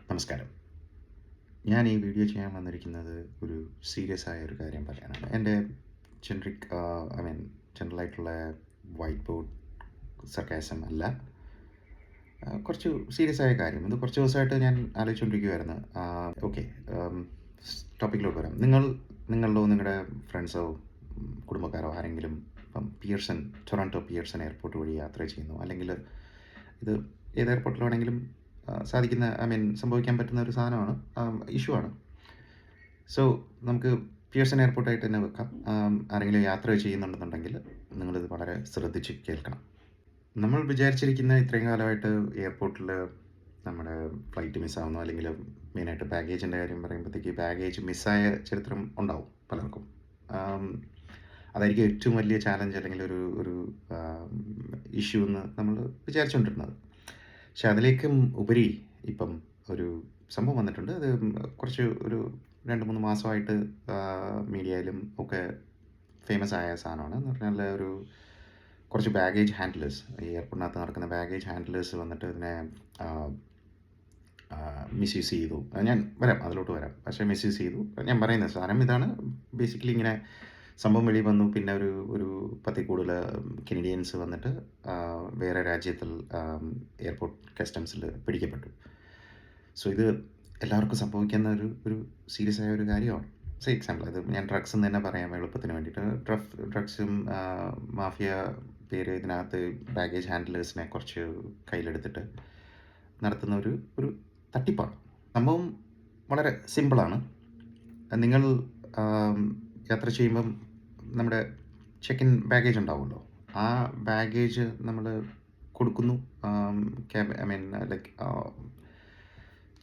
നമസ്കാരം. ഞാൻ ഈ വീഡിയോ ചെയ്യാൻ വന്നിരിക്കുന്നത് ഒരു സീരിയസ് ആയ ഒരു കാര്യം പറയാനാണ്. എൻ്റെ ജനറിക് ഐ മീൻ ജനറലായിട്ടുള്ള വൈറ്റ് ബോർഡ് സർക്കാസം അല്ല. കുറച്ച് സീരിയസ് ആയ കാര്യം. ഇത് കുറച്ച് ദിവസമായിട്ട് ഞാൻ ആലോചിച്ചുകൊണ്ടിരിക്കുകയായിരുന്നു. ഓക്കെ, ടോപ്പിക്കിലോട്ട് വരാം. നിങ്ങളുടെ ഫ്രണ്ട്സോ കുടുംബക്കാരോ ആരെങ്കിലും ഇപ്പം ടൊറൻറ്റോ പിയേഴ്സൺ എയർപോർട്ട് വഴി യാത്ര ചെയ്യുന്നു, അല്ലെങ്കിൽ ഇത് ഏത് എയർപോർട്ടിൽ വേണമെങ്കിലും സാധിക്കുന്ന സംഭവിക്കാൻ പറ്റുന്ന ഒരു സാധനമാണ്, ഇഷ്യൂ ആണ്. സോ നമുക്ക് പിയേഴ്സൺ എയർപോർട്ടായിട്ട് തന്നെ വെക്കാം. ആരെങ്കിലും യാത്ര ചെയ്യുന്നുണ്ടെന്നുണ്ടെങ്കിൽ നിങ്ങളിത് വളരെ ശ്രദ്ധിച്ച് കേൾക്കണം. നമ്മൾ വിചാരിച്ചിരിക്കുന്ന ഇത്രയും കാലമായിട്ട് എയർപോർട്ടിൽ നമ്മുടെ ഫ്ലൈറ്റ് മിസ്സാവുന്നു, അല്ലെങ്കിൽ മെയിനായിട്ട് ബാഗേജിൻ്റെ കാര്യം പറയുമ്പോഴത്തേക്ക് ബാഗേജ് മിസ്സായ ചരിത്രം ഉണ്ടാവും പലർക്കും. അതായിരിക്കും ഏറ്റവും വലിയ ചാലഞ്ച്, അല്ലെങ്കിൽ ഒരു ഒരു ഇഷ്യൂ എന്ന് നമ്മൾ വിചാരിച്ചുകൊണ്ടിരുന്നത്. പക്ഷെ അതിലേക്കും ഉപരി ഇപ്പം ഒരു സംഭവം വന്നിട്ടുണ്ട്. അത് കുറച്ച് ഒരു 2-3 മാസമായിട്ട് മീഡിയയിലും ഒക്കെ ഫേമസ് ആയ സാധനമാണ്. എന്ന് പറഞ്ഞാൽ കുറച്ച് ബാഗേജ് ഹാൻഡ്ലേഴ്സ്, ഈ എയർപോർട്ടിനകത്ത് നടക്കുന്ന ബാഗേജ് ഹാൻഡ്ലേഴ്സ് വന്നിട്ട് ഇതിനെ മിസ്യൂസ് ചെയ്തു. ഞാൻ അതിലോട്ട് വരാം. പക്ഷേ മിസ്യൂസ് ചെയ്തു. ഞാൻ പറയുന്ന സാധനം ഇതാണ്. ബേസിക്കലി ഇങ്ങനെ സംഭവം വെളി വന്നു. പിന്നെ ഒരു 10 കൂടുതൽ കനേഡിയൻസ് വന്നിട്ട് വേറെ രാജ്യത്തിൽ എയർപോർട്ട് കസ്റ്റംസിൽ പിടിക്കപ്പെട്ടു. സോ ഇത് എല്ലാവർക്കും സംഭവിക്കുന്ന ഒരു സീരിയസ് ആയ ഒരു കാര്യമാണ്. എക്സാമ്പിൾ, അത് ഞാൻ ഡ്രഗ്സ് എന്ന് തന്നെ പറയാം എളുപ്പത്തിന് വേണ്ടിയിട്ട്. ഡ്രഗ്സും മാഫിയ പേര് ഇതിനകത്ത് ബാഗേജ് ഹാൻഡ്ലേഴ്സിനെ കുറച്ച് കയ്യിലെടുത്തിട്ട് നടത്തുന്ന ഒരു തട്ടിപ്പാണ്. സംഭവം വളരെ സിമ്പിളാണ്. നിങ്ങൾ യാത്ര ചെയ്യുമ്പം നമ്മുടെ ചെക്ക് ഇൻ ബാഗേജ് ഉണ്ടാവുമല്ലോ, ആ ബാഗേജ് നമ്മൾ കൊടുക്കുന്നു. ലൈക്ക്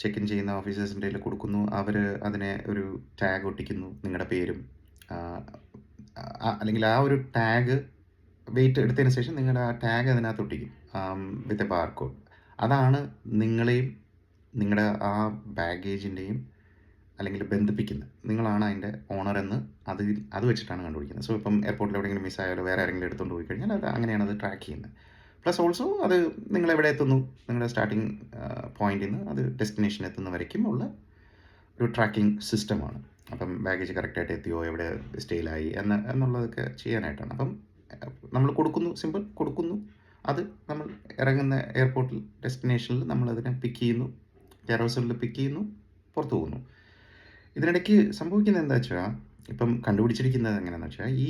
ചെക്ക് ഇൻ ചെയ്യുന്ന ഓഫീസേഴ്സിൻ്റെ കയ്യിൽ കൊടുക്കുന്നു. അവർ അതിനെ ഒരു ടാഗ് ഒട്ടിക്കുന്നു, നിങ്ങളുടെ പേരും, അല്ലെങ്കിൽ ആ ഒരു ടാഗ് വെയിറ്റ് എടുത്തതിന് ശേഷം നിങ്ങളുടെ ആ ടാഗ് അതിനകത്ത് ഒട്ടിക്കും വിത്ത് എ ബാർകോഡ്. അതാണ് നിങ്ങളെയും നിങ്ങളുടെ ആ ബാഗേജിൻ്റെയും അല്ലെങ്കിൽ ബന്ധിപ്പിക്കുന്നത്. നിങ്ങളാണ് അതിൻ്റെ ഓണർ എന്ന് അത് വെച്ചിട്ടാണ് കണ്ടുപിടിക്കുന്നത്. സോ ഇപ്പം എയർപോർട്ടിൽ എവിടെയെങ്കിലും മിസ്സായാലോ വേറെ ആരെങ്കിലും എടുത്തുകൊണ്ട് പോയി കഴിഞ്ഞാൽ അങ്ങനെയാണ് അത് ട്രാക്ക് ചെയ്യുന്നത്. പ്ലസ് ഓൾസോ അത് നിങ്ങളെവിടെ എത്തുന്നു, നിങ്ങളുടെ സ്റ്റാർട്ടിങ് പോയിന്റിൽ നിന്ന് അത് ഡെസ്റ്റിനേഷൻ എത്തുന്ന വരയ്ക്കും ഉള്ള ഒരു ട്രാക്കിംഗ് സിസ്റ്റമാണ്. അപ്പം ബാഗേജ് കറക്റ്റായിട്ട് എത്തിയോ, എവിടെ സ്റ്റേയിലായി എന്നുള്ളതൊക്കെ ചെയ്യാനായിട്ടാണ്. അപ്പം നമ്മൾ കൊടുക്കുന്നു, സിമ്പിൾ കൊടുക്കുന്നു. അത് നമ്മൾ ഇറങ്ങുന്ന എയർപോർട്ടിൽ ഡെസ്റ്റിനേഷനിൽ നമ്മളതിനെ പിക്ക് ചെയ്യുന്നു, കാരോസലിൽ പിക്ക് ചെയ്യുന്നു, പുറത്തു പോകുന്നു. ഇതിനിടയ്ക്ക് സംഭവിക്കുന്നത് എന്താ വെച്ചാൽ, ഇപ്പം കണ്ടുപിടിച്ചിരിക്കുന്നത് എങ്ങനെയാണെന്ന് വെച്ചാൽ, ഈ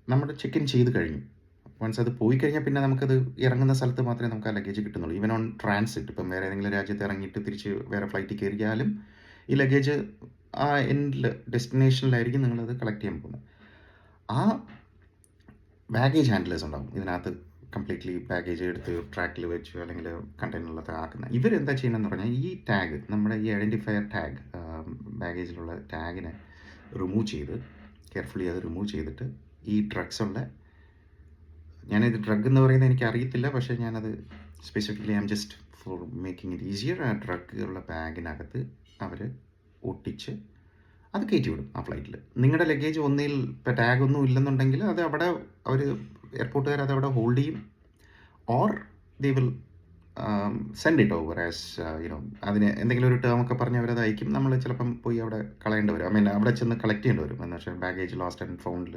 നമ്മുടെ ചെക്ക് ഇൻ ചെയ്ത് കഴിഞ്ഞു, വൺസ് അത് പോയി കഴിഞ്ഞാൽ പിന്നെ നമുക്കത് ഇറങ്ങുന്ന സ്ഥലത്ത് മാത്രമേ നമുക്ക് ആ ലഗേജ് കിട്ടുന്നുള്ളൂ. ഈവൻ ഓൺ ട്രാൻസിറ്റ്, ഇപ്പം വേറെ ഏതെങ്കിലും രാജ്യത്ത് ഇറങ്ങിയിട്ട് തിരിച്ച് വേറെ ഫ്ലൈറ്റിൽ കയറിയാലും ഈ ലഗേജ് ആ എൻഡിൽ ഡെസ്റ്റിനേഷനിലായിരിക്കും നിങ്ങളത് കളക്ട് ചെയ്യാൻ പോകുന്നത്. ആ ബാഗേജ് ഹാൻഡ്ലേഴ്സ് ഉണ്ടാകും ഇതിനകത്ത്, കംപ്ലീറ്റ്ലി ബാഗേജ് എടുത്ത് ട്രാക്കിൽ വെച്ച് അല്ലെങ്കിൽ കണ്ടെയ്നറിലൊക്കെ ആക്കുന്നത്. ഇവരെന്താ ചെയ്യണമെന്ന് പറഞ്ഞാൽ, ഈ ടാഗ്, നമ്മുടെ ഈ ഐഡൻറ്റിഫയർ ടാഗ്, ബാഗേജിലുള്ള ടാഗിനെ റിമൂവ് ചെയ്ത് കെയർഫുള്ളി അത് റിമൂവ് ചെയ്തിട്ട് ഈ ഡ്രഗ്സുള്ള, ഞാനിത് ഡ്രഗ് എന്ന് പറയുന്നത് എനിക്ക് അറിയത്തില്ല, പക്ഷേ ഞാനത് specifically just for making it easier, ആ ഡ്രഗ് ഉള്ള ബാഗിനകത്ത് അവർ ഒട്ടിച്ച് അത് കയറ്റി വിടും ആ ഫ്ലൈറ്റിൽ. നിങ്ങളുടെ ലഗേജ് ഒന്നിൽ ഇപ്പോൾ ടാഗ് ഒന്നും ഇല്ലെന്നുണ്ടെങ്കിൽ അത് അവിടെ അവർ എയർപോർട്ടുകാർ അതവിടെ ഹോൾഡ് ചെയ്യും, or they will send it over as you know, അതിന് എന്തെങ്കിലും ഒരു ടേം ഒക്കെ പറഞ്ഞ് അവരത് അയക്കും. നമ്മൾ ചിലപ്പം പോയി അവിടെ കളയേണ്ടി വരും, അവിടെ ചെന്ന് കളക്ട് ചെയ്യേണ്ടി വരും. എന്ന് വെച്ചാൽ ബാഗേജ് ലോസ്റ്റ് ആൻഡ് ഫൗണ്ടിൽ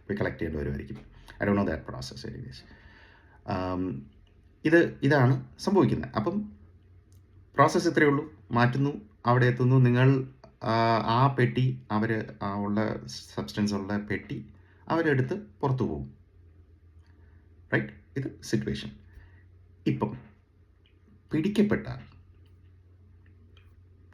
പോയി കളക്ട് ചെയ്യേണ്ടി വരുമായിരിക്കും. I don't know that process anyways. ഇതാണ് സംഭവിക്കുന്നത്. അപ്പം പ്രോസസ്സ് ഇത്രയേ ഉള്ളൂ. മാറ്റുന്നു, അവിടെ എത്തുന്നു, നിങ്ങൾ ആ പെട്ടി, അവർ ഉള്ള സബ്സ്റ്റൻസ് ഉള്ള പെട്ടി അവരെടുത്ത് പുറത്തു പോകും. റൈറ്റ്, ഇത് സിറ്റുവേഷൻ. ഇപ്പം പിടിക്കപ്പെട്ടാൽ,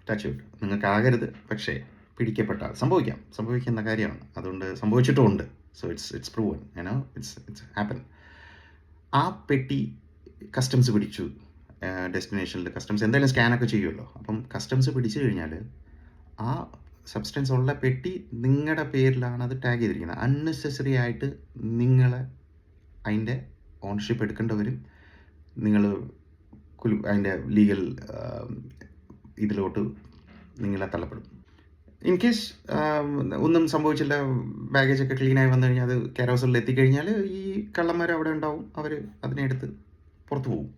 ടച്ച് വിട്ട് നിങ്ങൾക്കാകരുത്, പക്ഷേ പിടിക്കപ്പെട്ടാൽ സംഭവിക്കുന്ന കാര്യമാണ്. അതുകൊണ്ട് സംഭവിച്ചിട്ടുമുണ്ട്. So it's proven, it's happen. ആ പെട്ടി കസ്റ്റംസ് പിടിച്ചു. ഡെസ്റ്റിനേഷനിൽ കസ്റ്റംസ് എന്തായാലും സ്കാനൊക്കെ ചെയ്യുമല്ലോ. അപ്പം കസ്റ്റംസ് പിടിച്ചു കഴിഞ്ഞാൽ ആ സബ്സ്റ്റൻസ് ഉള്ള പെട്ടി നിങ്ങളുടെ പേരിലാണ് അത് ടാഗ് ചെയ്തിരിക്കുന്നത്. അൺനെസസറി ആയിട്ട് നിങ്ങൾ അതിൻ്റെ ഓണർഷിപ്പ് എടുക്കേണ്ടി വരും. നിങ്ങൾ അതിൻ്റെ ലീഗൽ ഇതിലോട്ട് നിങ്ങളെ തള്ളപ്പെടും. ഇൻ കേസ് ഒന്നും സംഭവിച്ചില്ല, ബാഗേജൊക്കെ ക്ലീനായി വന്നു കഴിഞ്ഞാൽ, അത് കാരോസലിൽ എത്തിക്കഴിഞ്ഞാൽ ഈ കള്ളന്മാർ അവിടെ ഉണ്ടാവും, അവർ അതിനെ എടുത്ത് പുറത്തു പോകും.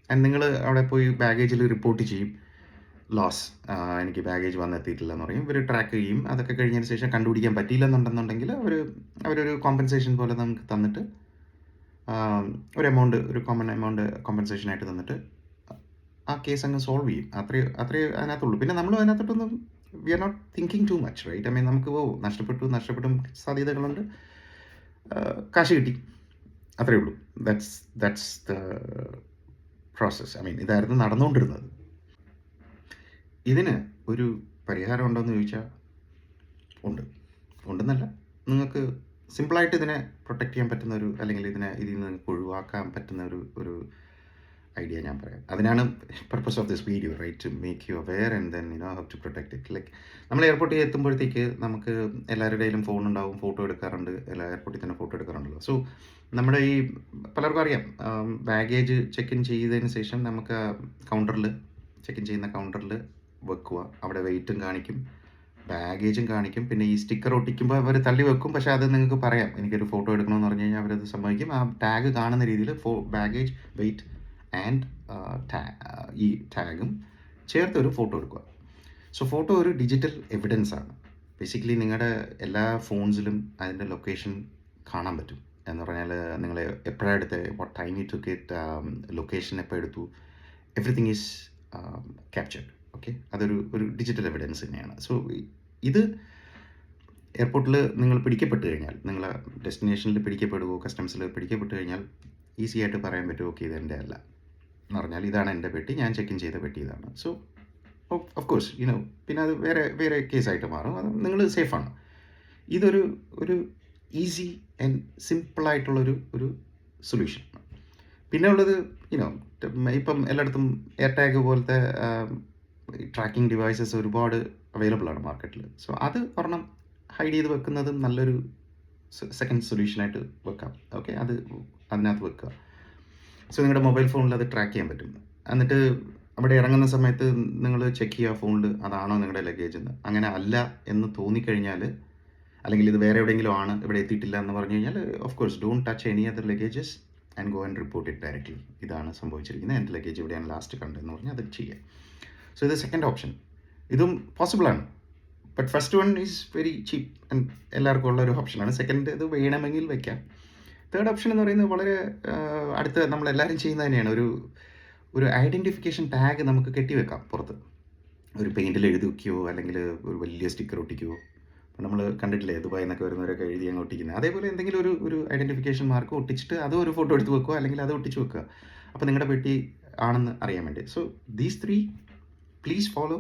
ആൻഡ് നിങ്ങൾ അവിടെ പോയി ബാഗേജിൽ റിപ്പോർട്ട് ചെയ്യും. ലോസ്, എനിക്ക് ബാഗേജ് വന്നെത്തിയിട്ടില്ലെന്ന് പറയും. ഇവർ ട്രാക്ക് ചെയ്യും. അതൊക്കെ കഴിഞ്ഞതിന് ശേഷം കണ്ടുപിടിക്കാൻ പറ്റിയില്ലെന്നുണ്ടെന്നുണ്ടെങ്കിൽ അവരൊരു കോമ്പൻസേഷൻ പോലെ നമുക്ക് തന്നിട്ട് ഒരു എമൗണ്ട്, ഒരു കോമൺ എമൗണ്ട് കോമ്പൻസേഷനായിട്ട് തന്നിട്ട് ആ കേസ് അങ്ങ് സോൾവ് ചെയ്യും. അത്രേ അതിനകത്തുള്ളൂ. പിന്നെ നമ്മൾ അതിനകത്തോട്ടൊന്നും we are not thinking too much, right? I mean നമുക്ക് നഷ്ടപ്പെട്ടും സാധ്യതകളുണ്ട്, കാശ് കിട്ടി, അത്രേ ഉള്ളൂ. That's the process. I mean ഇതായിരുന്നു നടന്നുകൊണ്ടിരുന്നത്. ഇതിന് ഒരു പരിഹാരം ഉണ്ടോ എന്ന് ചോദിച്ചാൽ ഉണ്ടെന്നല്ല, നിങ്ങൾക്ക് സിമ്പിളായിട്ട് ഇതിനെ പ്രൊട്ടക്റ്റ് ചെയ്യാൻ പറ്റുന്ന അല്ലെങ്കിൽ ഇതിൽ നിന്ന് നിങ്ങൾക്ക് ഒഴിവാക്കാൻ പറ്റുന്ന ഒരു ഐഡിയ ഞാൻ പറയാം. അതിനാണ് purpose of this video, right? To make you aware and then how to protect it. Like നമ്മൾ എയർപോർട്ടിൽ എത്തുമ്പോഴത്തേക്ക് നമുക്ക് എല്ലാവരുടെ കയ്യിലും ഫോൺ ഉണ്ടാവും, ഫോട്ടോ എടുക്കാറുണ്ട്, എല്ലാ എയർപോർട്ടിൽ തന്നെ ഫോട്ടോ എടുക്കാറുണ്ടല്ലോ. സോ നമ്മുടെ ഈ പലർക്കും അറിയാം, ബാഗേജ് ചെക്ക് ഇൻ ചെയ്തതിന് ശേഷം നമുക്ക് ചെക്ക് ഇൻ ചെയ്യുന്ന കൗണ്ടറിൽ വെക്കുക. അവിടെ വെയിറ്റും കാണിക്കും, ബാഗേജും കാണിക്കും. പിന്നെ ഈ സ്റ്റിക്കർ ഒട്ടിക്കുമ്പോൾ അവർ തള്ളി വെക്കും, പക്ഷേ അത് നിങ്ങൾക്ക് പറയാം, എനിക്കൊരു ഫോട്ടോ എടുക്കണമെന്ന് പറഞ്ഞു കഴിഞ്ഞാൽ അവരത് സമ്മതിക്കും. ആ ടാഗ് കാണുന്ന രീതിയിൽ ബാഗേജ്, വെയിറ്റ് ആൻഡ് ഈ ടാഗും ചേർത്തൊരു ഫോട്ടോ എടുക്കുക. സോ ഫോട്ടോ ഒരു ഡിജിറ്റൽ എവിഡൻസ് ആണ്. ബേസിക്കലി നിങ്ങളുടെ എല്ലാ ഫോൺസിലും അതിൻ്റെ ലൊക്കേഷൻ കാണാൻ പറ്റും. എന്ന് പറഞ്ഞാൽ നിങ്ങൾ എപ്പോഴാണ് എടുത്ത്, what time you took it, location എപ്പോൾ എടുത്തു, എവറിത്തിങ് ഈസ് ക്യാപ്ചർഡ്. ഓക്കെ, അതൊരു ഡിജിറ്റൽ എവിഡൻസ് തന്നെയാണ്. സോ ഇത് എയർപോർട്ടിൽ നിങ്ങൾ പിടിക്കപ്പെട്ട് കഴിഞ്ഞാൽ, നിങ്ങൾ ഡെസ്റ്റിനേഷനിൽ പിടിക്കപ്പെടുകയോ കസ്റ്റംസിൽ പിടിക്കപ്പെട്ട് കഴിഞ്ഞാൽ ഈസി ആയിട്ട് പറയാൻ പറ്റും, ഓക്കെ ഇതെൻ്റെ അല്ല എന്ന് പറഞ്ഞാൽ, ഇതാണ് എൻ്റെ പെട്ടി, ഞാൻ ചെക്ക് ഇൻ ചെയ്ത പെട്ടി ഇതാണ്. സോ ഓഫ് കോഴ്സ് പിന്നെ അത് വേറെ കേസായിട്ട് മാറും. അത് നിങ്ങൾ സേഫാണ്. ഇതൊരു ഈസി ആൻഡ് സിമ്പിളായിട്ടുള്ളൊരു സൊല്യൂഷൻ. പിന്നെ ഉള്ളത് ഇപ്പം എല്ലായിടത്തും എയർ ടാഗ് പോലത്തെ ട്രാക്കിംഗ് ഡിവൈസസ് ഒരുപാട് അവൈലബിൾ ആണ് മാർക്കറ്റിൽ. സോ അത് ഒരെണ്ണം ഹൈഡ് ചെയ്ത് വെക്കുന്നതും നല്ലൊരു സെക്കൻഡ് സൊല്യൂഷനായിട്ട് വെക്കാം. ഓക്കെ, അതിനകത്ത് വെക്കുക. സോ നിങ്ങളുടെ മൊബൈൽ ഫോണിൽ അത് ട്രാക്ക് ചെയ്യാൻ പറ്റും. എന്നിട്ട് അവിടെ ഇറങ്ങുന്ന സമയത്ത് നിങ്ങൾ ചെക്ക് ചെയ്യുക ഫോണിൽ അതാണോ നിങ്ങളുടെ ലഗേജ് എന്ന്. അങ്ങനെ അല്ല എന്ന് തോന്നിക്കഴിഞ്ഞാൽ, അല്ലെങ്കിൽ ഇത് വേറെ എവിടെയെങ്കിലും ആണ്, ഇവിടെ എത്തിയിട്ടില്ല എന്ന് പറഞ്ഞു കഴിഞ്ഞാൽ, of course don't touch any other luggages and go and report it directly. ഇതാണ് സംഭവിച്ചിരിക്കുന്നത്, എൻ്റെ ലഗേജ് ഇവിടെയാണ് ലാസ്റ്റ് കണ്ടതെന്ന് പറഞ്ഞാൽ അത് ചെയ്യുക. സോ ഇത് സെക്കൻഡ് ഓപ്ഷൻ. ഇതും പോസിബിളാണ്. But first one is very cheap and എല്ലാവർക്കും ഉള്ളൊരു ഓപ്ഷനാണ്. സെക്കൻഡ് ഇത് വേണമെങ്കിൽ വയ്ക്കാം. തേർഡ് ഓപ്ഷൻ എന്ന് പറയുന്നത് വളരെ അടുത്ത് നമ്മളെല്ലാവരും ചെയ്യുന്നത് തന്നെയാണ്. ഒരു ഐഡൻറ്റിഫിക്കേഷൻ ടാഗ് നമുക്ക് കെട്ടിവെക്കാം പുറത്ത്. ഒരു പെയിൻറ്റിൽ എഴുതി വയ്ക്കുകയോ അല്ലെങ്കിൽ ഒരു വലിയ സ്റ്റിക്കർ ഒട്ടിക്കുകയോ. നമ്മൾ കണ്ടിട്ടില്ലേ ദുബായിൽ നിന്നൊക്കെ വരുന്നവരൊക്കെ എഴുതി അങ്ങ് ഒട്ടിക്കുന്നത്. അതേപോലെ എന്തെങ്കിലും ഒരു ഐഡൻറ്റിഫിക്കേഷൻ മാർക്ക് ഒട്ടിച്ചിട്ട് അതും ഒരു ഫോട്ടോ എടുത്ത് വെക്കുക, അല്ലെങ്കിൽ അത് ഒട്ടിച്ച് വെക്കുക. അപ്പോൾ നിങ്ങളുടെ പെട്ടി ആണെന്ന് അറിയാൻ വേണ്ടി. So these 3 please follow.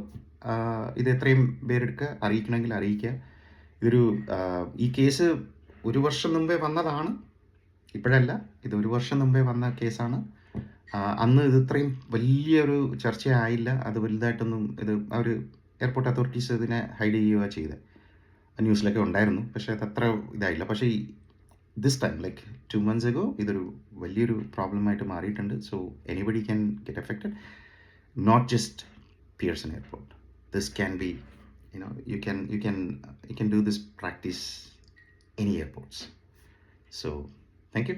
ഇത് എത്രയും പേരെടുക്കുക, അറിയിക്കണമെങ്കിൽ അറിയിക്കുക. ഈ കേസ് 1 വർഷം മുമ്പേ വന്നതാണ്, ഇപ്പോഴല്ല. ഇത് 1 വർഷം മുമ്പേ വന്ന കേസാണ്. അന്ന് ഇത് ഇത്രയും വലിയൊരു ചർച്ചയായില്ല. അത് വലുതായിട്ടൊന്നും അവർ എയർപോർട്ട് അതോറിറ്റീസ് ഇതിനെ ഹൈഡ് ചെയ്യുക ചെയ്തത്. ന്യൂസിലൊക്കെ ഉണ്ടായിരുന്നു, പക്ഷേ അത് അത്ര ഇതായില്ല. പക്ഷേ this time, like 2 months ago, ഇതൊരു വലിയൊരു പ്രോബ്ലമായിട്ട് മാറിയിട്ടുണ്ട്. So anybody can get affected, not just Pearson Airport. This can be, you can do this practice any airports. So thank you.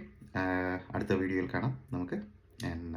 അടുത്ത വീഡിയോയിൽ കാണാം നമുക്ക്. And